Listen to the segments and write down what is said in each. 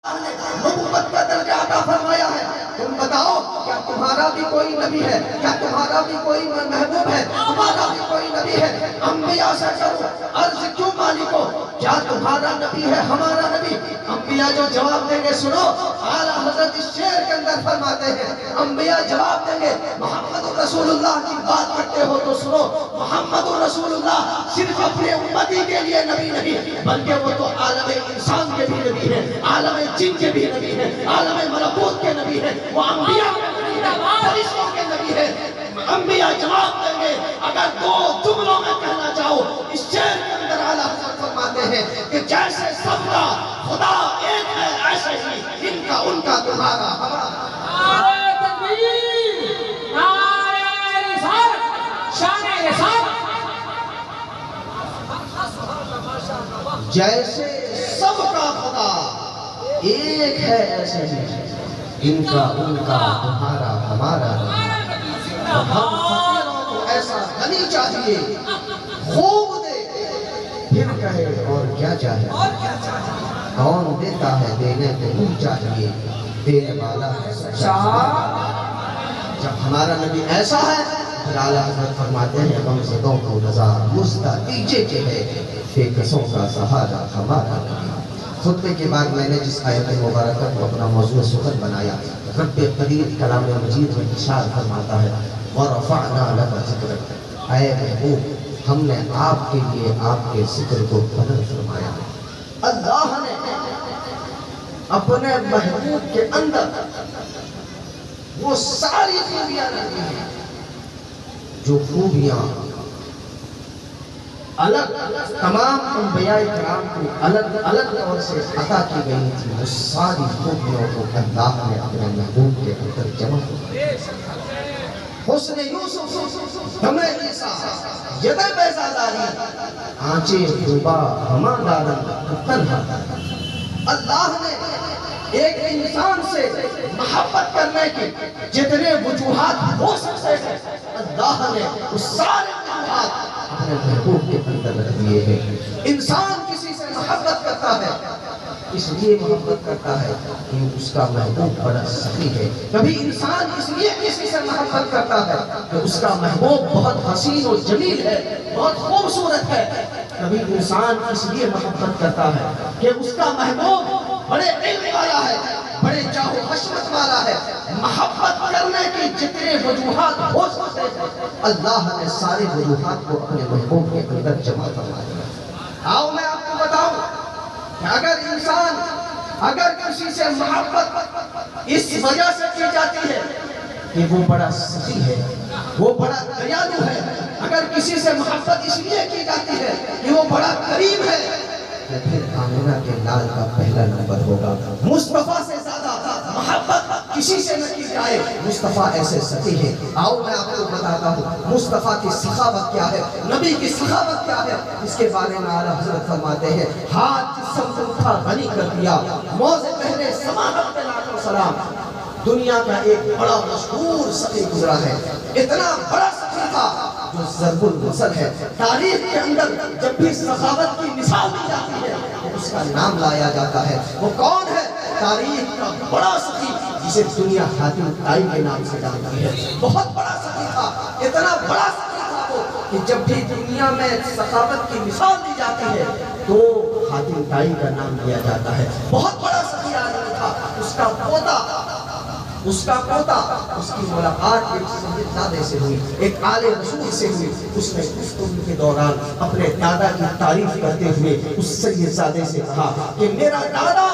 نبوت کا درجہ عطا فرمایا ہے۔ تم بتاؤ کیا تمہارا بھی کوئی نبی ہے؟ کیا تمہارا بھی کوئی محبوب ہے؟ تمہارا بھی کوئی نبی ہے؟ انبیاء سے کرو عرض کیوں مالکو، کیا تمہارا نبی ہے ہمارا نبی؟ انبیاء جو جواب دیں گے سنو، اعلیٰ حضرت اس شعر کے اندر فرماتے ہیں، انبیاء جواب دیں گے محمد رسول اللہ کی بات کرتے ہو تو سنو، محمد رسول اللہ صرف اپنے امتی کے لیے نبی نہیں بلکہ وہ تو عالم انسان کے بھی نبی ہیں، عالم جن کے بھی نبی ہیں، عالم ملکوت کے نبی ہیں، وہ انبیاء کے نبی ہیں، فرشتوں کے نبی ہیں۔ انبیاء جواب دیں گے اگر دو جملوں میں کہنا چاہو، اس شعر کے اندر اعلیٰ حضرت فرماتے ہیں کہ جیسے سب کا خدا ایک ہے ایسے ہی ان کا ان کا تمہارا ہمارا۔ نعرہ تکبیر، نعرہ رسالت، شان رسالت۔ جیسے سب کا خدا ایک ہے ایسے ہی ان کا ان کا تمہارا ہمارا۔ اور ہم فقیروں کو ایسا غنی چاہیے خوب دے پھر کہے اور کیا چاہے، کون دیتا ہے دینے کو نہیں چاہیے، دینے والا ہے سچا۔ جب ہمارا نبی ایسا ہے پھر اعلیٰ حضرت فرماتے ہیں غمزدوں کو رضا مزدہ دیجے کہ ہے بے کسوں کا سہارا ہمارا نبی۔ خطبے کے بعد میں نے جس آیت مبارکہ کو اپنا موضوع سخن بنایا، رب قدیر کلام مجید میں ارشاد فرماتا ہے وَرَفَعْنَا لَكَ ذِكْرَكَ، اے محبوب ہم نے آپ کے لیے آپ کے ذکر کو بلند فرمایا۔ اللہ نے اپنے محبوب کے اندر وہ ساری خوبیاں رکھی ہیں جو خوبیاں الگ تمام انبیاء کرام کو الگ الگ طور سے عطا کی گئی تھی، وہ ساری خوبیوں کو اللہ نے اپنے محبوب کے اندر جمع کیا۔ حسن یوسف، دم عیسیٰ، ید بیضاداری، آنچے خوبا ہما دارن تنہا۔ اللہ نے ایک انسان سے محبت کرنے کی جتنے وجوہات ہو سکتے ہیں، اللہ نے اس سارے وجوہات اپنے محبوب کے اندر رکھ دیے ہیں۔ انسان کسی سے محبت کرتا ہے اس لیے محبت کرتا ہے کہ اس کا محبوب بڑا سخی ہے۔ کبھی انسان اس لیے کسی سے محبت کرتا ہے کہ اس کا محبوب بہت حسین و جمیل ہے، بہت خوبصورت ہے۔ کبھی انسان اس لیے محبت کرتا ہے کہ اس کا محبوب بڑے علم والا ہے، بڑے جاہ و حشمت والا ہے۔ محبت کرنے کی جتنے وجوہات ہو سکتے ہیں اللہ نے سارے وجوہات کو اپنے محبوب کے اندر جمع فرمایا۔ آؤ میں آپ کو بتاؤں کہ اگر کسی سے محبت اس وجہ سے کی جاتی ہے کہ وہ بڑا سخی ہے، وہ بڑا دیالو ہے، اگر کسی سے محبت اس لیے کی جاتی ہے کہ وہ بڑا کریم ہے، تو پھر آمنہ کے لال کا پہلا نمبر ہوگا۔ مصطفیٰ سے زیادہ محبت کسی سے نہ کی جائے، مصطفیٰ ایسے سخی ہے۔ آؤ میں آپ کو بتاتا ہوں مصطفیٰ کی سخاوت کیا ہے، نبی کی سخاوت کیا ہے۔ اس کے بارے میں اعلیٰ حضرت فرماتے ہیں ہاتھ جسم کو اٹھا غنی کر دیا، موز پہلے سماحت پہ لاکھوں سلام۔ دنیا کا ایک بڑا مشہور سخی گزرا ہے، اتنا بڑا سخی تھا جو ضرب المثل ہے۔ تاریخ کے اندر جب بھی سخاوت کی مثال دی جاتی ہے تو اس کا نام لایا جاتا ہے۔ وہ کون ہے؟ تاریخ کا بڑا سخی جسے دنیا حاتم طائی کے نام سے جانتی ہے۔ بہت بڑا سخی تھا، اتنا بڑا سخی تھا وہ کہ جب بھی دنیا میں سخاوت کی مثال دی جاتی ہے تو حاتم طائی کا نام لیا جاتا ہے۔ بہت بڑا سخی آدمی تھا۔ اس کا پوتا اس کی ملاقات ایک سیدزادے سے ہوئی، ایک آل رسول سے ہوئی۔ اس نے گفتگو کے دوران اپنے دادا کی تعریف کرتے ہوئے اس سیدزادے سے کہا کہ میرا دادا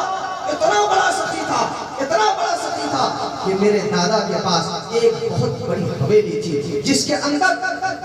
اتنا بڑا سخی تھا، اتنا بڑا سخی تھا کہ میرے دادا کے پاس ایک بہت بڑی حویلی تھی جس کے اندر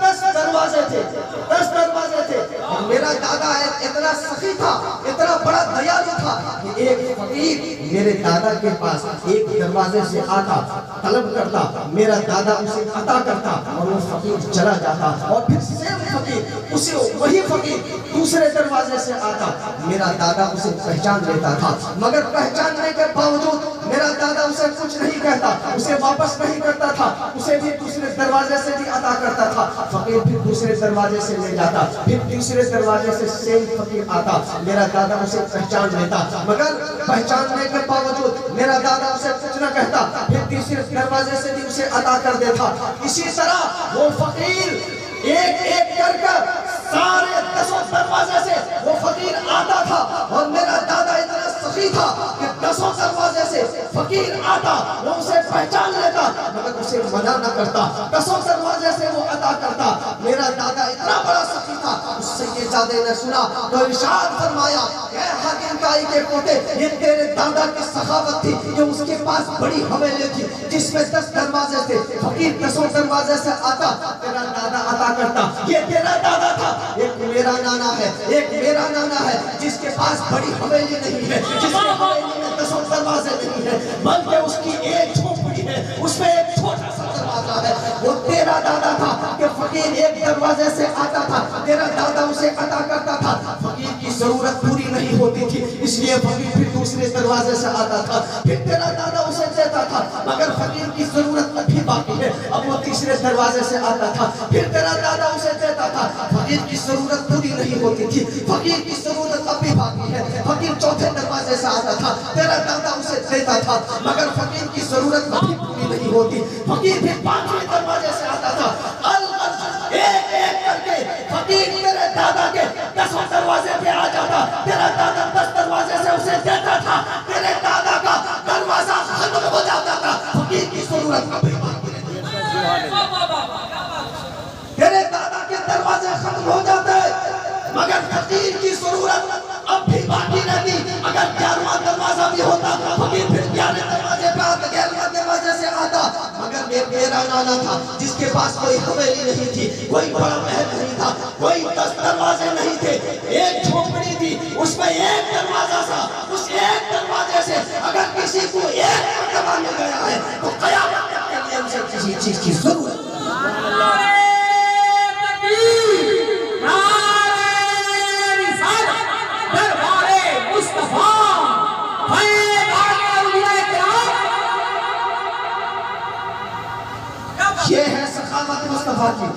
10 دروازے تھے، 10 دروازے تھے۔ اور میرا دادا اتنا سخی تھا، اتنا بڑا دیالو تھا کہ ایک فقیر میرے دادا کے پاس ایک دروازے سے آتا، طلب کرتا، میرا دادا اسے عطا کرتا اور وہ فقیر چلا جاتا، اور پھر سیم فقیر اسے وہی فقیر دوسرے دروازے سے آتا، میرا دادا اسے پہچان لیتا تھا، مگر پہچاننے کے باوجود میرا دادا اسے کچھ نہیں کہتا، اسے واپس نہیں کرتا تھا، اسے بھی دوسرے دروازے سے بھی عطا کرتا تھا۔ فقیر پھر دوسرے دروازے سے لے جاتا، پھر تیسرے دروازے سے سیم فقیر آتا، میرا دادا اسے پہچان لیتا، مگر پہچاننے کے باوجود میرا دادا اسے کچھ نہ کہتا، پھر تیسرے دروازے سے بھی اسے عطا کر دیتا۔ اسی طرح وہ فقیر ایک ایک کر کر سارے 10 دروازے سے وہ فقیر آتا تھا، اور میرا دادا اتنا سخی تھا کہ 10 دروازے سے فقیر آتا، وہ اسے پہچان لیتا مگر اسے منع نہ کرتا، 10 دروازے سے وہ عطا کرتا۔ میرا دادا اتنا بڑا سخی تھا، اس سیدزادے نے سنا تو ارشاد فرمایا، اے حاکم کائی کے پوتے، یہ تیرے دادا کی سخاوت تھی کہ اس کے پاس بڑی حویلی تھی جس میں 10 دروازے سے فقیر 10 دروازے سے آتا، تیرا دادا عطا کرتا۔ یہ تیرا دادا تھا، ایک میرا نانا ہے، ایک میرا نانا ہے جس کے پاس بڑی حویلی نہیں ہے، جس کی حویلی میں 10 دروازے نہیں ہے، بلکہ اس کی ایک جھونپڑی ہے، اس میں ایک چھوٹا سا دروازہ ہے۔ وہ تیرا دادا تھا کہ فقیر ایک دروازے سے آتا تھا، تیرا دادا اسے عطا کرتا تھا، فقیر کی ضرورت پوری نہیں ہوتی تھی، اس لیے فقیر پھر دوسرے دروازے سے آتا تھا، پھر تیرا دادا اسے دیتا تھا، مگر فقیر کی ضرورت ابھی باقی ہے، اب وہ تیسرے دروازے سے آتا تھا، پھر تیرا دادا اسے دیتا تھا، فقیر کی ضرورت پوری نہیں ہوتی تھی، فقیر کی ضرورت اب بھی باقی ہے، فقیر چوتھے دروازے سے آتا تھا، تیرا دادا اسے دیتا تھا، مگر فقیر کی ضرورت ابھی پوری نہیں ہوتی، فقیر پھر 5ویں دروازے سے آتا تھا۔ الغرض ایک ایک کر کے فقیر تیرے دادا کے 10 دروازے پہ آ جاتا، تیرا دادا 10 دروازے سے اسے دیتا تھا، تیرے دادا کا دروازہ ختم ہو جاتا تھا، فقیر کی ضرورت ابھی باقی رہتی، تیرے دادا کے دروازے ختم ہو جاتے مگر فقیر کی ضرورت اب بھی باقی رہتی۔ اگر 11واں دروازہ بھی ہوتا، فقیر پھر 11 دروازے پہ آتا، 11واں دروازے سے آتا، مگر میرا نانا تھا جس کے پاس کوئی حویلی نہیں تھی، کوئی بڑا محل نہیں تھا، کوئی 10 دروازے نہیں تھے، ایک جھونپڑی تھی، اس میں ایک دروازہ تھا، اس ایک دروازے سے اگر کسی کو ایک مرتبہ مل گیا ہے تو قیامت تک کے لیے اسے کسی چیز کی ضرورت یہ ہے سخاوت مصطفیٰ کی۔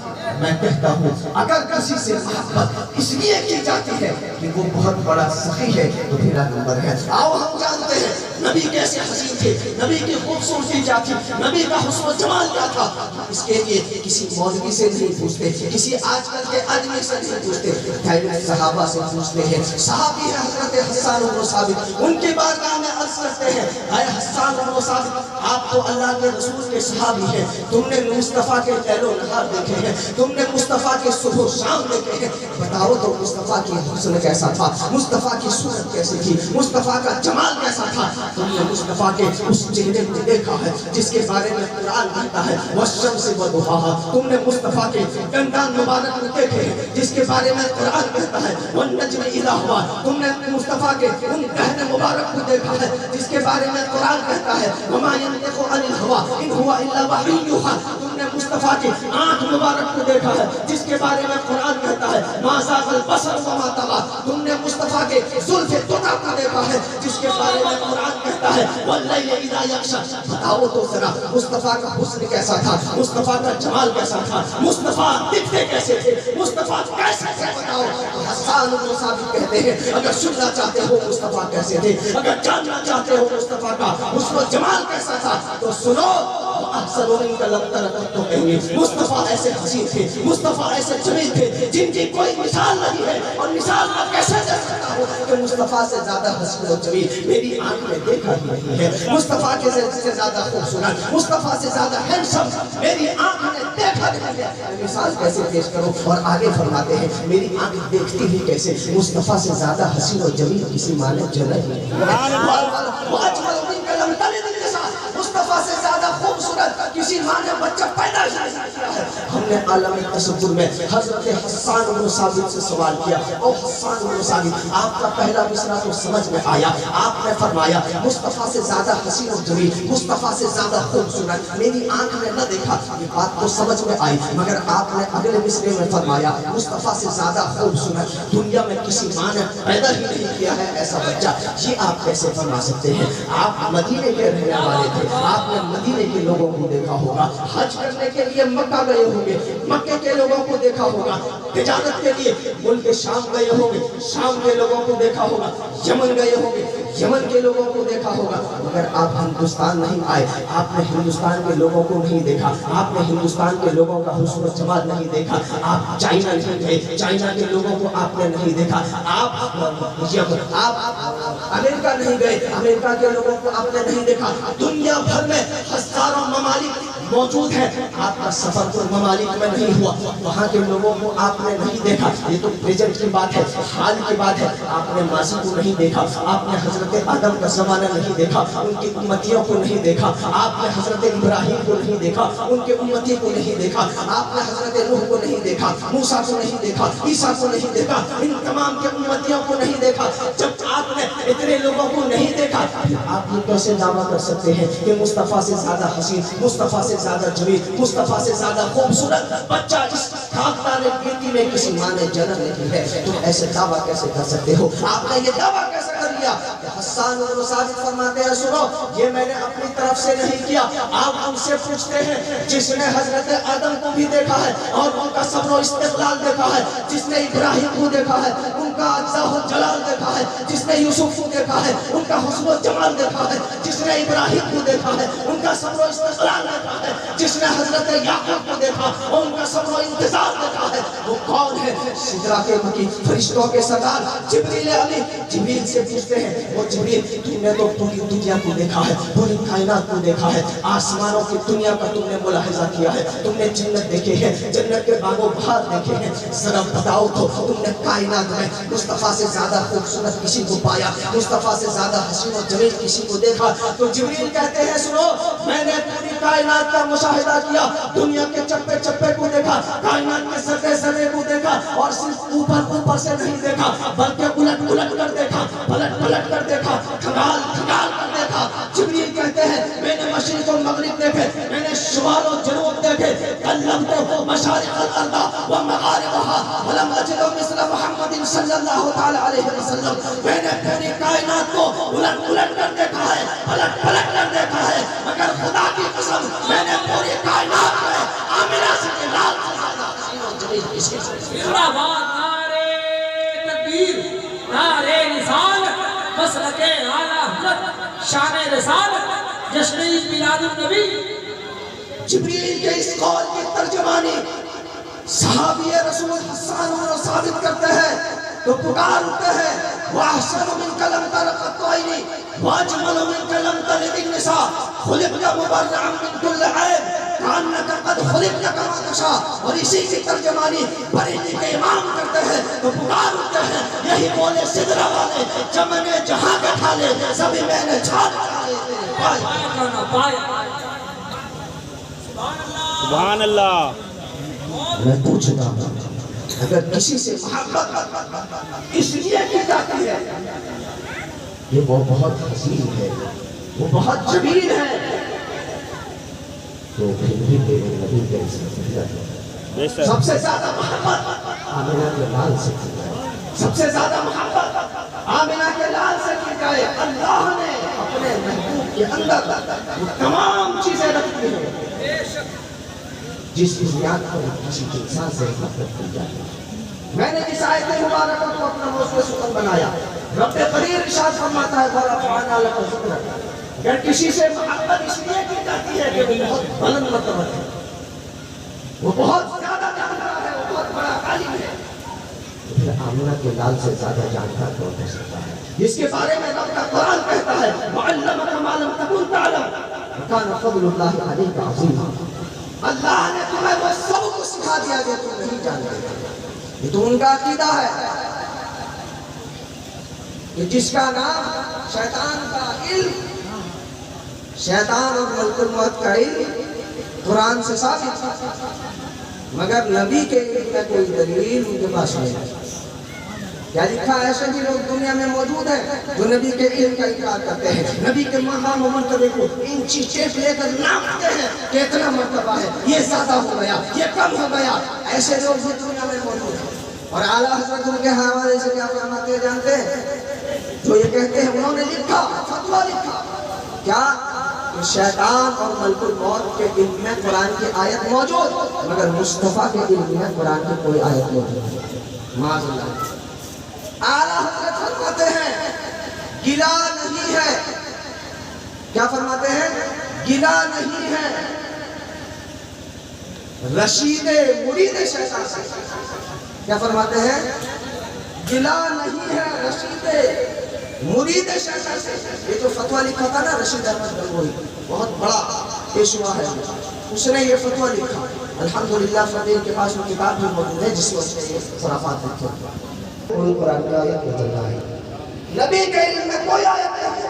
میں کہتا ہوں اگر کسی سے محبت اس لیے کی جاتی ہے کہ وہ بہت بڑا سخی ہے تو پھر نمبر ہے۔ آؤ ہم جانتے ہیں نبی کیسے حسین تھے، نبی کی خوبصورتی کیا تھی، نبی کا حسن و جمال کیا تھا۔ اس کے لیے کسی مولوی سے نہیں پوچھتے، کسی آج کل کے آدمی سے نہیں پوچھتے، پہلے صحابہ سے پوچھتے ہیں۔ صحابی ہیں حضرت حسان بن ثابت، ان کی بارگاہ میں عرض کرتے ہیں، اے حسان بن ثابت، آپ تو اللہ کے رسول کے صحابی ہیں، تم نے مصطفیٰ کے لیل و نہار دیکھے ہیں، تم نے مصطفیٰ کے صبح و شام دیکھے ہیں، بتاؤ تو مصطفیٰ کی حسن کیسا تھا، مصطفیٰ کی صورت کیسی تھی، مصطفیٰ کا جمال کیسا تھا۔ تم نے مصطفیٰ کے اس چہرے کو دیکھا ہے جس کے بارے میں قرآن کہتا ہے والشمس وضحاها، تم نے مصطفیٰ کے دندان مبارک کو دیکھے ہیں جس کے بارے میں قرآن کہتا ہے والنجم اذا ہوا، تم نے مصطفیٰ کے ان دہن مبارک کو دیکھا ہے جس کے بارے میں قرآن کہتا ہے وما ينطق عن الهوى ان هو الا وحی یوحی، تم نے مصطفیٰ کی آنکھ مبارک کو دیکھا ہے جس کے بارے میں قرآن کہتا ہے ما زاغ البصر وما طغى، تم نے مصطفیٰ کے زلف طغى کو دیکھا ہے جس کے بارے میں قرآن کہتا ہے واللیل اذا یغشی۔ بتاؤ تو ذرا مصطفیٰ کا حسن کیسا تھا، مصطفیٰ کا جمال کیسا تھا، مصطفیٰ دکھتے کیسے تھے، مصطفیٰ کیسے تھے، بتاؤ۔ حسان بن ثابت کہتے ہیں اگر سننا چاہتے ہو مصطفیٰ کیسے تھے، اگر جاننا چاہتے ہو مصطفیٰ کا حسن و جمال کیسا تھا تو سنو احسن منک لم تر قط، کہیں گے مصطفیٰ ایسے حسین تھے، مصطفیٰ ایسے جمیل تھے جن کی کوئی مثال نہیں ہے، اور مثال میں کیسے دے سکتا ہوں کہ مصطفیٰ سے زیادہ حسین و جمیل میری آنکھ میں دیکھا ہی نہیں ہے، مصطفیٰ کے سے زیادہ خوبصورت، مصطفیٰ سے زیادہ ہینڈسم میری آنکھ نے دیکھا نہیں ہے۔ مثال کیسے پیش کروں، اور آگے فرماتے ہیں میری آنکھ دیکھتی ہی کیسے، مصطفیٰ سے زیادہ حسین و جمیل کسی ماں نے جنا ہی نہیں ہے، مصطفیٰ سے زیادہ خوبصورت کسی ماں نے بچہ پیدا نہیں کیا ہے۔ ہم نے عالم تصور میں حضرت حسان بن ثابت سے سوال کیا، او حسان بن ثابت آپ کا پہلا مصرع تو سمجھ میں آیا، آپ نے فرمایا مصطفیٰ سے زیادہ حسین و جمیل، مصطفیٰ سے زیادہ خوبصورت میری آنکھ نے نہ دیکھا، یہ بات تو سمجھ میں آئی، مگر آپ نے اگلے مصرعے میں فرمایا مصطفیٰ سے زیادہ خوبصورت دنیا میں کسی ماں نے پیدا ہی نہیں کیا ہے ایسا بچہ۔ یہ آپ کیسے فرما سکتے ہیں؟ آپ مدینے کے رہنے والے تھے، آپ نے مدینے کے لوگوں کو دیکھا ہوگا، حج کرنے کے لیے مکہ گئے ہوں گے، مکے کے لوگوں کو دیکھا ہوگا، تجارت کے لیے ملک شام گئے ہوں گے، شام کے لوگوں کو دیکھا ہوگا، یمن گئے ہوں گے، یمن کے لوگوں کو دیکھا ہوگا، مگر آپ ہندوستان نہیں آئے، آپ نے ہندوستان کے لوگوں کو نہیں دیکھا، آپ نے ہندوستان کے لوگوں کا حسن و جمال نہیں دیکھا، آپ چائنا نہیں گئے، چائنا کے لوگوں کو آپ نے نہیں دیکھا، آپ امریکہ نہیں گئے، امریکہ کے لوگوں کو آپ نے نہیں دیکھا، دنیا بھر میں ہزاروں ممالک موجود ہے، آپ کا سفر تو ممالک میں نہیں ہوا، وہاں کے لوگوں کو آپ نے نہیں دیکھا، یہ تو پریزنٹ کی بات ہے، حال کی بات ہے، آپ نے ماضی کو نہیں دیکھا، آپ نے حضرت آدم کا زمانہ نہیں دیکھا، ان کی امتیوں کو نہیں دیکھا، آپ نے حضرت ابراہیم کو نہیں دیکھا، ان کے امتی کو نہیں دیکھا، آپ نے حضرت نوح کو نہیں دیکھا، موسیٰ کو نہیں دیکھا، عیسیٰ کو نہیں دیکھا، ان تمام کے امتیوں کو نہیں دیکھا۔ جب آپ نے اتنے لوگوں کو نہیں دیکھا، آپ یہ کیسے دعویٰ کر سکتے ہیں کہ مصطفیٰ سے زیادہ حسین، مصطفیٰ سے زیادہ جمیل، مصطفیٰ سے زیادہ خوبصورت بچہ اس خاکدار بیٹی میں کسی ماں نے جنم نہیں ہے؟ تم ایسے دعویٰ کیسے کر سکتے ہو؟ آپ نے یہ دعویٰ کیسے کر لیا؟ حسان بن ثابت فرماتے ہیں سنو، یہ میں نے اپنی طرف سے نہیں کیا، آپ ان سے پوچھتے ہیں جس نے حضرت آدم کو بھی دیکھا ہے اور ان کا صبر و استقلال دیکھا ہے، جس نے ابراہیم کو دیکھا ہے ان کا عزا و جلال دیکھا ہے، جس نے یوسف کو دیکھا ہے ان کا حسن و جمال دیکھا ہے، جس نے ابراہیم کو دیکھا ہے ان کا صبر و استقلال دیکھا ہے، جس نے حضرت یعقوب کو دیکھا اور ان کا صبر و انتظار دیکھا ہے، وہ کون ہے؟ سدرہ کے مکی، فرشتوں کے سردار جبریل امین۔ جبریل سے پوچھتے ہیں وہ جبریل تم نے تو پوری دنیا کو دیکھا ہے، پوری کائنات کو دیکھا ہے، آسمانوں کی دنیا کا تم نے ملاحظہ کیا ہے، تم نے جنت دیکھے ہیں، جنت کے باغ و بہار دیکھے ہیں، ذرا بتاؤ تو تم نے کائنات میں مصطفیٰ سے زیادہ خوبصورت کسی کو پایا، مصطفیٰ سے زیادہ حسین و جمیل کسی کو دیکھا؟ تو جبریل کہتے ہیں سنو، میں نے پوری کائنات کا مشاہدہ کیا، دنیا کے چپے چپے کو دیکھا، کائنات کے ذرے ذرے کو دیکھا، اور صرف اوپر سے نہیں دیکھا بلکہ الٹ کر دیکھا، پلٹ کر دیکھا، کھنگال کر دیکھا۔ جبریل کہتے ہیں میں نے مشرق و مغرب دیکھے، میں نے شمال و جنوب دیکھے، کلمت مشارق الارض و مغاربها ولم اجد مثل محمد صلی اللہ تعالی علیہ وسلم۔ میں نے پوری کائنات کو الٹ کر دیکھا ہے، پلٹ کر دیکھا ہے، مگر خدا کی قسم میں نے پوری کائنات میں آمنہ سے لال سے زیادہ حسین و جمیل کسی سے۔ نعرے تکبیر، نعرے رسالت، مسلک اعلیٰ حضرت، شان رسالت، جشن میلاد النبی۔ جبریل کے اس قول کی ترجمانی صحابی رسول حسان بن ثابت کرتے ہیں تو پکار اٹھتے ہیں وَأَحْسَنُ مِنْكَ لَمْ تَرَ قَطُّ عَيْنِي وَأَجْمَلُ مِنْكَ لَمْ تَلِدِ النِّسَاءُ خُلِقْتَ مُبَرَّأً مِنْ كُلِّ عَيْبٍ كَأَنَّكَ قَدْ خُلِقْتَ كَمَا تَشَاءُ۔ اور اسی کی ترجمانی بریلی کے امام کرتے ہیں تو پکار اٹھتے ہیں یہی بولے سدرہ والے جب میں نے جہاں کے کھالے سبھی میں نے چھال کھالے تیرے پائے۔ سبحان اللہ۔ میں پوچھتا ہوں اگر کسی سے محبت اس لیے کی جاتی ہے کہ وہ بہت حسین ہے، وہ بہت جمیل ہے، تو پھر بھی تیرے نبی کے اس سب سے زیادہ محبت آمنہ کے لال سے کی جائے، سب سے زیادہ محبت آمنہ کے لال سے کی جائے۔ اللہ نے اپنے محبوب کے اندر وہ تمام چیزیں رکھی ہیں جس بنیاد پر کسی انسان سے محبت کی جاتی ہے۔ میں نے اس آیت مبارکہ کو اپنا موضوع سخن بنایا۔ رب قدیر ارشاد فرماتا ہے وَرَفَعْنَا لَكَ ذِكْرَكَ۔ اگر کسی سے محبت اس لیے کی جاتی ہے کہ وہ بہت بلند مرتبہ ہے، وہ بہت زیادہ جانتا ہے، وہ بہت بڑا عالم ہے، تو پھر آمنہ کے لال سے زیادہ جانکار کون ہو سکتا ہے؟ جس کے بارے میں رب کا قرآن کہتا ہے وَعَلَّمَكَ مَا لَمْ تَكُنْ تَعْلَمْ وَكَانَ فَضْلُ اللَّهِ عَلَيْكَ عَظِيمًا۔ اللہ نے تمہیں وہ سب کو سکھا دیا جو تم نہیں جانتے تھے۔ یہ تو ان کا عقیدہ ہے کہ جس کا نام شیطان کا علم، شیطان اور ملک الموت کا علم قرآن سے ثابت ہے، مگر نبی کے علم میں کوئی دلیل ان کے پاس نہیں ہے۔ کیا لکھا ہے؟ ایسے بھی لوگ دنیا میں موجود ہیں جو نبی کے علم کا انکار کرتے ہیں، نبی کے مقام و مرتبے کو انچی ٹیپ لے کر ناپتے ہیں کہ اتنا مرتبہ ہے، یہ زیادہ ہو گیا، یہ کم ہو گیا۔ ایسے لوگ بھی دنیا میں موجود ہیں۔ اور اعلیٰ حضرت ان کے حوالے سے کیا فرماتے ہیں جانتے ہیں؟ جو یہ کہتے ہیں انہوں نے لکھا، فتویٰ لکھا کیا کہ شیطان اور ملک الموت کے علم میں قرآن کی آیت موجود، مگر مصطفیٰ کے علم میں قرآن کی کوئی آیت موجود نہیں۔ معاذ اللہ۔ اعلیٰ حضرت فرماتے ہیں گلا نہیں ہے، کیا فرماتے ہیں؟ گلا نہیں ہے رشید مرید شیطان سے۔ کیا فرماتے ہیں؟ گلا نہیں ہے رشید مرید شیطان سے۔ یہ جو فتویٰ لکھا تھا نا رشید احمد گنگوہی، بہت بڑا پیشوا ہے، اس نے یہ فتویٰ لکھا۔ الحمدللہ فقیر کے پاس وہ کتاب بھی موجود ہے جس وقت سے یہ خرافات لکھے ہیں۔ کوئی قرآن کی آیت بدل رہا ہے، نبی کے علم میں کوئی آیت نہیں ہے۔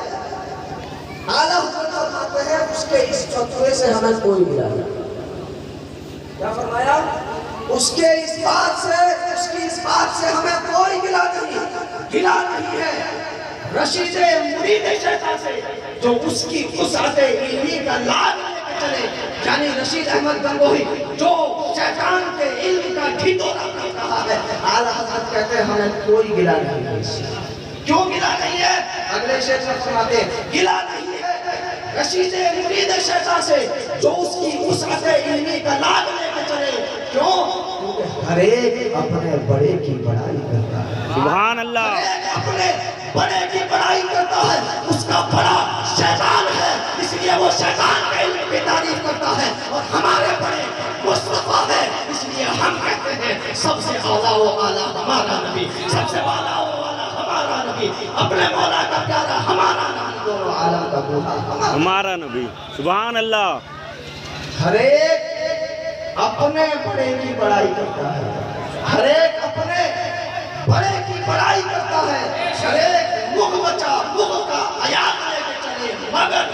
اعلیٰ حضرت فرماتے ہیں اس کے اس فتوے سے ہمیں کوئی گلا نہیں۔ کیا فرمایا؟ اس کے اس بات سے ہمیں کوئی گلا نہیں، گلا نہیں ہے رشید مرید شیطان سے جو اس کی وسعت علمی کا لاد لے کے چلے، یعنی رشید احمد گنگوہی جو شیطان کے علم کا ڈھیڈورا کر رہا ہے۔ اعلیٰ حضرت کہتے ہیں ہمیں کوئی گلا نہیں ہے۔ کیوں گلا نہیں ہے؟ اگلے شعر میں فرماتے ہیں گلا نہیں ہے رشید مرید شیطان سے جو اس کی وسعت علمی کا لاد لے کے چلے۔ کیوں؟ کیونکہ ہر ایک اپنے بڑے کی بڑائی کرتا ہے۔ سبحان اللہ۔ ہر ایک اپنے بڑے کی بڑائی کرتا ہے، اس کا بڑا شیطان ہے، اس لیے وہ شیطان کے علم کی تعریف کرتا ہے، اور ہمارے بڑے مصطفیٰ ہے، اس لیے ہم کہتے ہیں سب سے اعلیٰ و اعلیٰ ہمارا نبی، سب سے اعلیٰ و اعلیٰ ہمارا نبی، اپنے مولا کا پیارا ہمارا نبی، دونوں عالم کا بولا ہمارا نبی۔ سبحان اللہ۔ ہر ایک اپنے بڑے کی بڑائی کرتا ہے، ہر ایک اپنے بڑے کی بڑائی کرتا ہے، ہر ایک مغ بچا مغ کا آیات لے کے چلے، مگر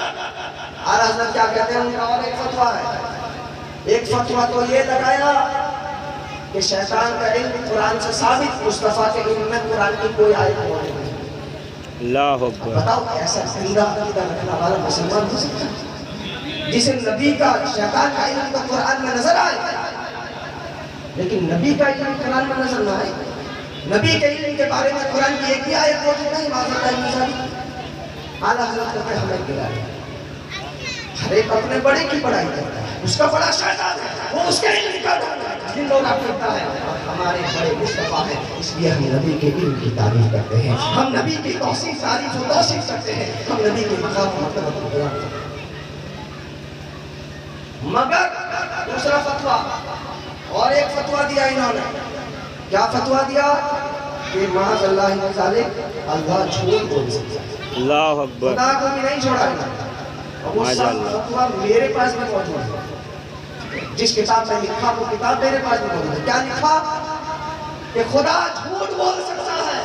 اعلیٰ حضرت کیا کہتے ہیں؟ ان کا اور ایک فتویٰ ہے۔ ایک فتویٰ تو یہ لگایا کہ شیطان کا علم قرآن سے ثابت، مصطفیٰ کے علم میں قرآن کی کوئی آیت موجود نہیں۔ اللہ اکبر۔ بتاؤ ایسا زندہ عقیدہ رکھنے والا مسلمان ہو سکتا ہے جسے نبی کا شیطان کا علم تو قرآن میں نظر آئے لیکن نبی کا علم قرآن میں نظر نہ آئے؟ نبی کے علم کے بارے میں قرآن کی ایک بھی آیت موجود نہیں۔ معاذ اللہ۔ اعلیٰ حضرت کہتے ہیں ہمیں گلا ہے، ہر ایک اپنے بڑے کی بڑائی کرتا ہے، اس کا بڑا شیطان ہے، وہ اس کے علم کا جن لوگ آپ کرتا ہے، ہمارے بڑے مصطفیٰ ہیں، اس لیے ہم نبی کے علم کی تعریف کرتے ہیں، ہم نبی کی توصیف تعریف و توصیف کرتے ہیں، ہم نبی کے مقام و مرتبہ کو بیان کرتے ہیں۔ مگر دوسرا فتویٰ، اور ایک فتویٰ دیا انہوں نے۔ کیا فتویٰ دیا؟ کہ معاذ اللہ من ذالک، اللہ جھوٹ بول سکتا ہے۔ اللہ اکبر۔ خدا کو بھی نہیں چھوڑا ہے۔ اور وہ سب فتویٰ میرے پاس بھی موجود ہے، جس کتاب میں لکھا وہ کتاب میرے پاس بھی موجود ہے۔ کیا لکھا؟ کہ خدا جھوٹ بول سکتا ہے۔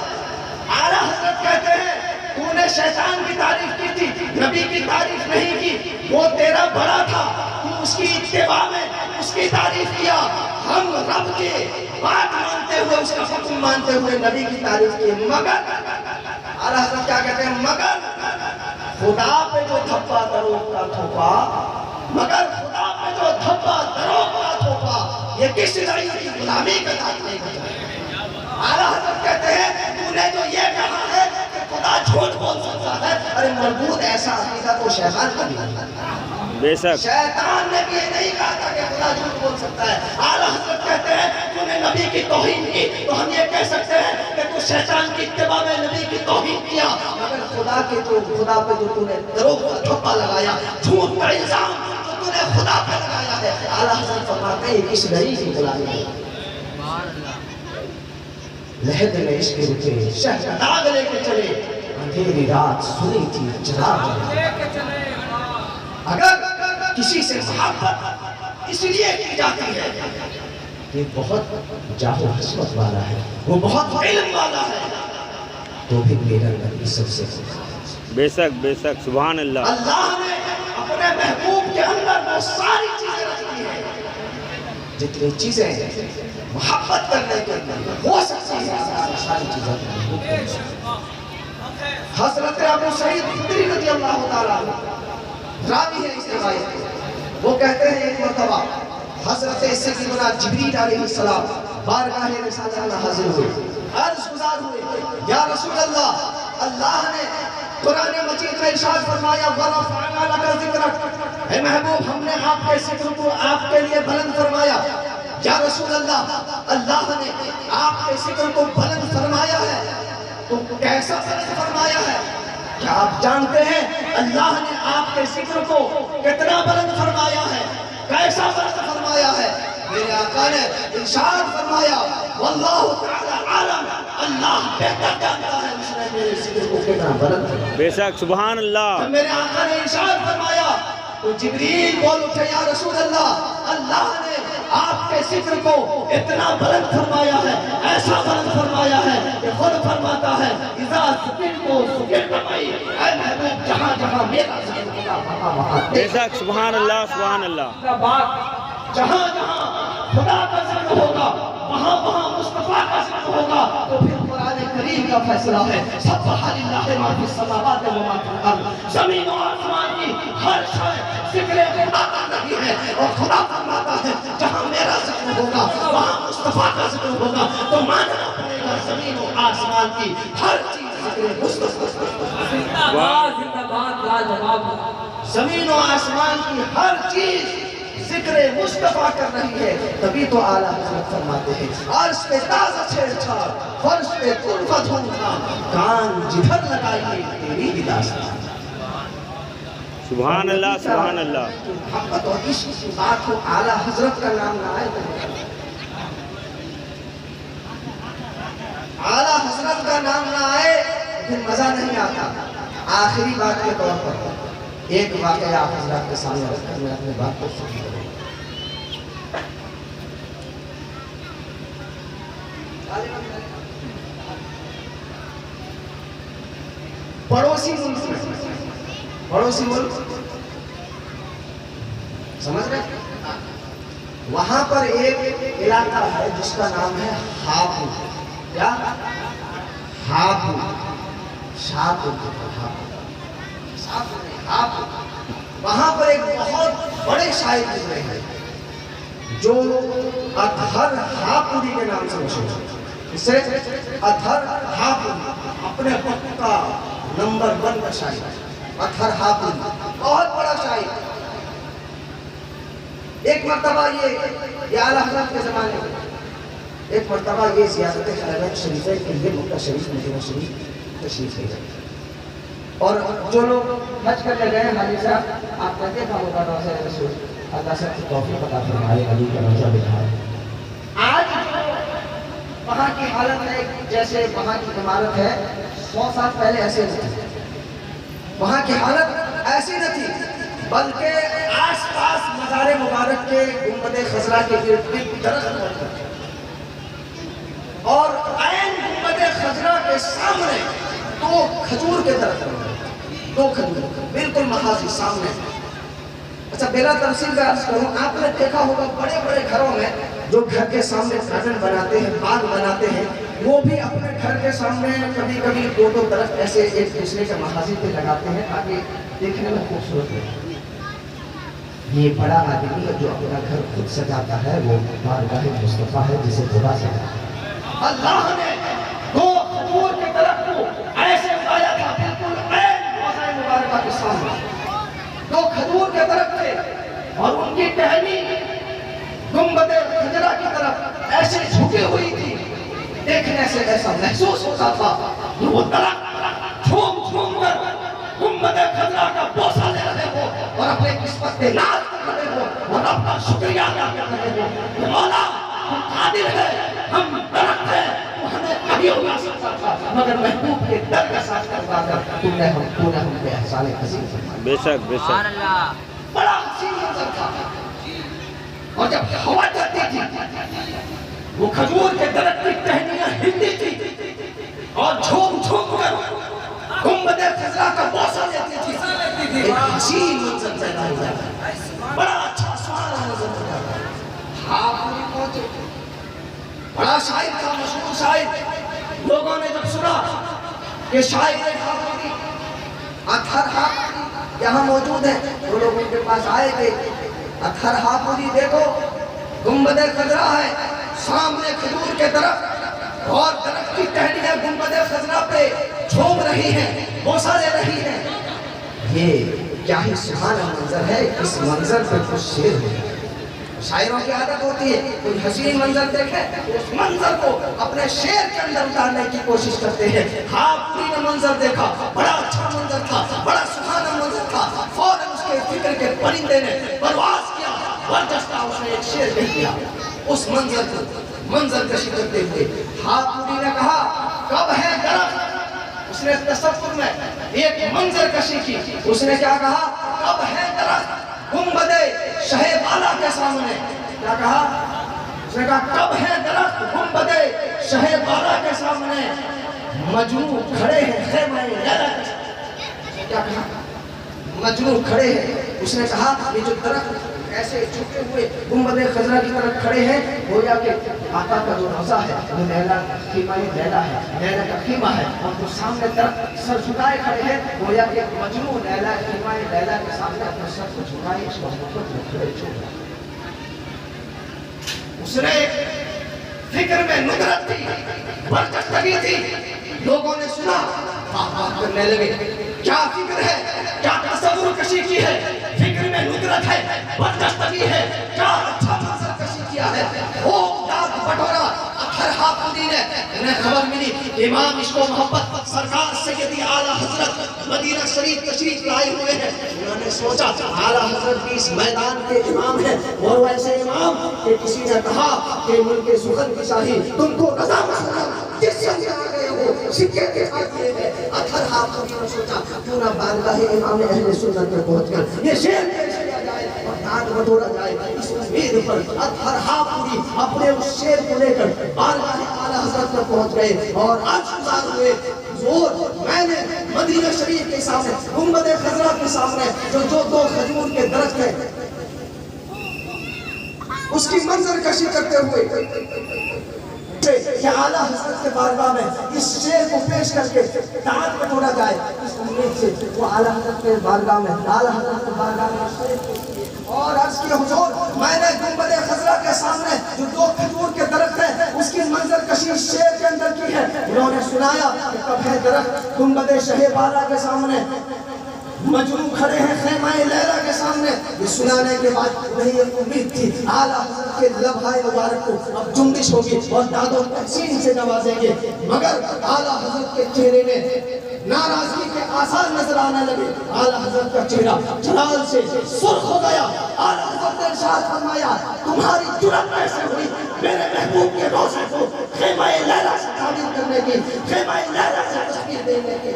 اعلیٰ حضرت کہتے ہیں تو نے شیطان کی تعریف کی تھی، نبی کی تعریف نہیں کی، وہ تیرا بڑا تھا، تو اس کی اتباع میں اس کی تعریف کیا۔ ہم رب کے بات مانتے ہوئے، اس کا حکم مانتے ہوئے نبی کی تعریف کی، مگر اعلیٰ حضرت کیا کہتے ہیں؟ مگر خدا پہ جو دھبا دروغ کا تھوپا، مگر خدا پہ جو دھبا دروغ کا تھوپا، یہ کس رعیت کی غلامی کا داد نہیں بچا۔ اعلیٰ حضرت کہتے ہیں تو نے جو یہ کہا ہے کہ خدا جھوٹ بول سکتا ہے، ارے مربوط ایسا عقیدہ تو شیطان کا بھی ہے۔ بے شک۔ شیطان نے بھی یہ نہیں کہا تھا کہ خدا جھوٹ بول سکتا ہے۔ اعلیٰ حضرت کہتے ہیں تو نے نبی کی توہین کی، تو ہم یہ کہہ سکتے ہیں کہ تو شیطان کی اتباع میں نبی کی توہین کیا، مگر خدا پہ جو تو نے دروغ کا تھپا لگایا، جھوٹ کا الزام جو تو نے خدا پہ لگایا ہے، اعلیٰ حضرت فرماتے ہیں کس غریب کی غلامی ہے۔ لہد میں عشق رکھے شہر داغ لے کے چلے، اندھیری رات سنی تھی چراغ لے کے چلے۔ اگر کسی سے محبت اس لیے کی جاتی ہے کہ بہت جاہ و حسمت والا ہے، وہ بہت علم والا ہے، تو پھر میرا نبی سب سے بے شک بے شک۔ سبحان اللہ۔ اللہ نے اپنے محبوب کے اندر وہ ساری چیزیں رکھی ہیں جتنی چیزیں محبت کرنے کے لیے ہو سکتی ہیں ساری چیزیں حضرت ابو سعید خدری رضی اللہ تعالیٰ راوی ہے اس روایت کے، وہ کہتے ہیں ایک مرتبہ حضرت سیدنا جبریل علیہ السلام بارگاہ رسالت میں حاضر ہوئے، عرض گزار ہوئے، یا رسول اللہ، اللہ نے قرآن مجید میں ارشاد فرمایا وَرَفَعْنَا لَكَ ذِكْرَكَ، اے محبوب ہم نے آپ کے ذکر کو آپ کے لیے بلند فرمایا۔ یا رسول اللہ، اللہ نے آپ کے ذکر کو بلند فرمایا ہے تو کیسا بلند فرمایا ہے؟ کیا آپ جانتے ہیں اللہ نے آپ کے ذکر کو کتنا بلند فرمایا ہے، کیسا بلند فرمایا ہے؟ میرے آقا نے ارشاد فرمایا واللہ تعالی عالم، اللہ بہتر جانتا ہے اس نے میرے ذکر کو کتنا بلند فرمایا۔ بے شک سبحان اللہ۔ جب میرے آقا نے ارشاد فرمایا تو جبریل بول اٹھے یا رسول اللہ، اللہ نے آپ کے ذکر کو اتنا بلند فرمایا ہے، ایسا بلند فرمایا ہے کہ خود فرماتا ہے اذا ذکر کو ذکر فرمائی، اے محبوب جہاں جہاں میرا ذکر ہوگا وہاں وہاں بے شک سبحان اللہ سبحان اللہ۔ جہاں جہاں خدا کا ذکر ہوگا وہاں وہاں مصطفیٰ کا ذکر ہوگا تو پھر قرآن کریم کا فیصلہ ہے سبح للہ ما فی السماوات و ما فی الارض، زمین و آسمان کی ہر شے ذکر خدا کر رہی ہے اور خدا فرماتا ہے جہاں میرا ذکر ہوگا وہاں مصطفیٰ کا ذکر ہوگا، تو ماننا پڑے گا زمین و آسمان کی ہر چیز ذکر مصطفیٰ، زندہ باد لاجواب، زمین و آسمان کی ہر چیز ذکر مصطفیٰ کر رہی ہے۔ تبھی تو اعلیٰ حضرت فرماتے ہیں عرش پہ تازہ چھیڑ چھاڑ، فرش پہ طرفہ دھوم دھام، کان جدھر لگائیے تیری ہی داستان۔ سبحان اللہ سبحان اللہ۔ محبت اور عشق کی بات ہو اعلیٰ حضرت کا نام نہ آئے، اعلیٰ حضرت کا نام نہ آئے پھر مزہ نہیں آتا۔ آخری بات کے طور پر ایک واقعہ آپ حضرات کے سامنے رکھ کر میں اپنے بات کو شروع کروں۔ پڑوسی ملک سمجھ رہے؟ وہاں پر ایک علاقہ ہے جس کا نام ہے ہاپو۔ کیا؟ ہاپو، وہاں پر ایک بہت بڑے شاعر گزرے ہیں جو اطہر ہاپوری کے نام سے مشہور ہے۔ اسے اطہر ہاپوری اپنے وقت کا نمبر 1 کا شاعر، اطہر ہاپوری بہت بڑا شاعر۔ ایک مرتبہ یہ اعلیٰ حضرت کے زمانے میں ایک مرتبہ یہ زیارت حرمین شریفین کے لیے مکہ شریف مدینہ شریف تشریف لے گئے، اور جو لوگ حج کرنے گئے ہیں حاجی صاحب آپ نے دیکھا ہوگا روضہ رسول، اللہ سے توفیق عطا فرمائے، علی کا روضہ بٹھائے۔ آج وہاں کی حالت ہے جیسے وہاں کی عمارت ہے 100 سال پہلے ایسے نہ تھی، وہاں کی حالت ایسی نہ تھی، بلکہ آس پاس مزار مبارک کے گنبد خضرا کے گرد گرد درخت موجود تھے، اور عین گنبد خضرا کے سامنے 2 کھجور کے درخت موجود تھے، 2 کھجور بالکل مخازی سامنے۔ اچھا بلا تفصیل میں عرض کروں، آپ نے دیکھا ہوگا بڑے بڑے گھروں میں جو گھر کے سامنے گارڈن بناتے ہیں، باغ بناتے ہیں، وہ بھی اپنے گھر کے سامنے کبھی کبھی 2 درخت ایسے ایک دوسرے کے مخازی پہ لگاتے ہیں تاکہ دیکھنے میں خوبصورت ہو۔ یہ بڑا آدمی ہے جو اپنا گھر خود سجاتا ہے، وہ بارگاہ مصطفیٰ ہے جسے خدا سجاتا ہے۔ اللہ نے 2 کھجور کے درخت کو ایسے اگایا تھا بالکل عین روضہ مبارکہ کے سامنے، 2 کھجور کے درخت تھے اور ان کی ٹہنی گنبد خضرا کی طرف ایسے جھکی ہوئی تھی، دیکھنے سے ایسا محسوس ہوتا تھا کہ وہ درخت جھوم جھوم کر گنبد خضرا کا بوسہ لے رہے ہو اور اپنے قسمت پہ ناز کر رہے ہو اور اپنا شکریہ ادا کر رہے ہو کہ مولا ہم قادر ہیں، ہم درخت ہیں، تو ہمیں کبھی اگا سکتا تھا مگر محبوب کے در کا ساتھ کرتا تھا، تم نے ہم پہ احسان عظیم فرمایا۔ بے شک بے شک بڑا حسین منظر تھا، اور جب ہوا چلتی تھی وہ کھجور کے درخت کی ٹہنیاں ہلتی تھی اور جھوم جھوم کر گنبد خضرا کا بوسہ لیتی تھی، ایک حسین منظر پیدا ہو جاتا ہے، بڑا اچھا سوال نظر آتا ہے۔ آپ بڑا شاعر تھا، مشہور شاعر. لوگوں نے جب سنا کہ شاعر حافظی اطہر حافظی یہاں موجود ہے، وہ لوگ ان کے پاس آئے تھے. اطہر حافظی دیکھو گنبد خضرا ہے، سامنے کھجور کے درخت اور درخت کی ٹہنیاں گنبد خضرا پہ جھوم رہی ہیں، بوسہ لے رہی ہیں. یہ کیا ہی سبحانہ منظر ہے. اس منظر پہ کچھ شعر ہے. شاعروں کی عادت ہوتی ہے کوئی حسین منظر دیکھے اس منظر کو اپنے شعر کے اندر اتارنے کی کوشش کرتے ہیں. حافظی نے منظر دیکھا، بڑا اچھا منظر تھا، بڑا سبحانہ منظر تھا. فوراً اس کے فکر کے پرندے نے پرواز کیا، برجستہ اس نے ایک شعر کہہ دیا. اس منظر کو منظر کشی کرتے ہوئے حافظی نے کہا کب ہے درخت. اس نے تصور میں ایک منظر کشی کی. اس نے کیا کہا؟ کب ہے درخت گنبد شہ بالا کے سامنے. کیا کہا؟ اس نے کہا کب ہے درخت گنبد شہ بالا کے سامنے مجنوں کھڑے ہیں خیمہ لیلا کے سامنے. کیا کہا؟ مجنوں کھڑے ہیں. اس نے کہا یہ جو درخت ایسے جھکے ہوئے گنبد خضرا کی طرف کھڑے ہیں، گویا کہ آقا کا جو روضہ ہے وہ لیلا خیمہ لیلا ہے، لیلا کا خیمہ ہے. اور جو سامنے درخت سر جھکائے کھڑے ہیں، گویا کہ مجنوں لیلا خیمہ لیلا کے سامنے اپنے سر کو جھکائے اس محبت میں کھڑے چھوڑ رہے. اس نے فکر میں ندرت تھی، برجستگی تھی. لوگوں نے سنا، واہ کرنے لگے. کیا فکر ہے، کیا تصور کشی کی ہے. فکر میں ندرت ہے، برجستگی ہے، کیا اچھا منظر کشی کیا ہے. وہ داد بٹورا اطہر حافظی نے انہیں خبر ملی امام عشق و محبت سرکار سیدی اعلیٰ حضرت مدینہ شریف تشریف لائے ہوئے ہیں. انہوں نے سوچا اعلیٰ حضرت بھی اس میدان کے امام ہیں، اور وہ ایسے امام کہ کسی نے کہا کہ ملک سخن کی شاہی تم کو رضا مسلم جس سے آ گئے ہو سکے کے ساتھ یہ ہے. اطہر حافظی نے سوچا کیوں نہ بارگاہ امام اہل سنت میں پہنچ کر یہ شعر پیش کیا جائے اور داد بٹورا جائے. اس امید پر اطہر حافظی اپنے اس شعر کو لے کر بارگاہ اعلیٰ حضرت میں پہنچ گئے اور عرض گزار ہوئے حضور میں نے مدینہ شریف کے سامنے گنبد خضرا کے سامنے جو دو کھجور کے درخت ہیں اس کی منظر کشی کرتے ہوئے کہ اعلیٰ حضرت کے بارگاہ میں اس شعر کو پیش کر کے داد بٹورا جائے. اس امید سے وہ اعلیٰ حضرت کے بارگاہ میں اور عرض کی حضور میں نے گنبد خضرا کے سامنے جو دو کھجور کے درخت ہیں اس کی منظر کشی شعر کے اندر کی ہے. انہوں نے سنایا کہ کب ہے درخت گنبد شہ بالا کے سامنے مجنوں کھڑے ہیں خیمہ لیلا کے سامنے. یہ سنانے کے بعد نہیں ایک امید تھی اعلیٰ حضرت کے لبھائے مبارک کو اب جنبش ہوگی اور داد و تحسین سے نوازیں گے. مگر اعلیٰ حضرت کے چہرے میں ناراضگی کے آثار نظر آنے لگے. اعلیٰ حضرت کا چہرہ جلال سے سرخ ہو گیا. اعلیٰ حضرت نے ارشاد فرمایا تمہاری جرأت کیسے ہوئی میرے محبوب کے روضے کو خیمہ لیلا سے تعبیر کرنے کی، خیمہ لیلا سے تشبیہ دینے کی.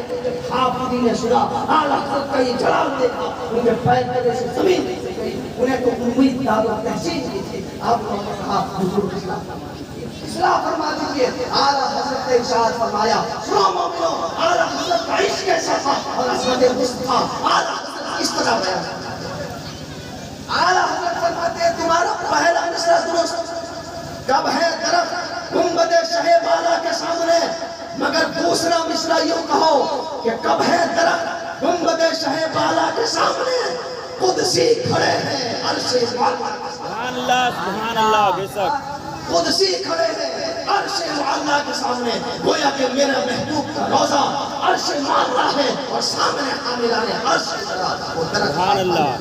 حافظی نے سنا اعلیٰ حضرت کا یہ جلال دیکھا، ان کے پیر تلے سے زمین نیچے گئی. انہیں تو امید داد و تحسین کی تھی. آپ نے کہا حضور اصلاح فرما دیجیے. اعلیٰ حضرت نے ارشاد فرمایا سنو مومنو اعلیٰ حضرت کا عشق کیسا تھا اور عظمت مصطفیٰ اعلیٰ حضرت اس طرح بیان کرتا. اعلیٰ حضرت فرماتے ہیں تمہارا پہلا مصرع درست کب ہے درخت گنبد شہ بالا کے سامنے، مگر دوسرا مصرع یوں کہو کہ کب ہے درخت گنبد شہ بالا کے سامنے قدسی کھڑے ہیں عرش معلا. سبحان اللہ بے شک. قدسی کھڑے ہیں عرش معلا کے سامنے. گویا کہ میرا محبوب کا روضہ عرش معلا ہے اور سامنے حاملان عرش کی طرح وہ درخت. سبحان اللہ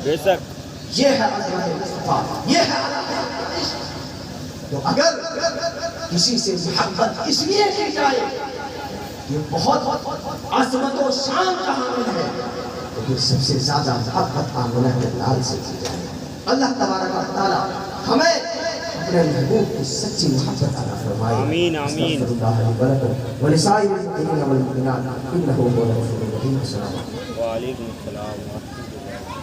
بے شک. یہ ہے عظمت مصطفیٰ، یہ ہے عظمت عشق. تو اگر کسی سے محبت اس لیے کی جائے کہ بہت عظمت و شان کا حامل ہے تو پھر سب سے زیادہ محبت آمنہ کے لال سے کی جائے. اللہ تبارک و تعالی ہمیں اپنے محبوب کی سچی محبت عطا فرمائے. آمین آمین. استغفر اللہ لي ولكم ولسائر المؤمنين والمؤمنات انه هو الغفور الرحيم. السلام علیکم. وعلیکم السلام ورحمۃ اللہ.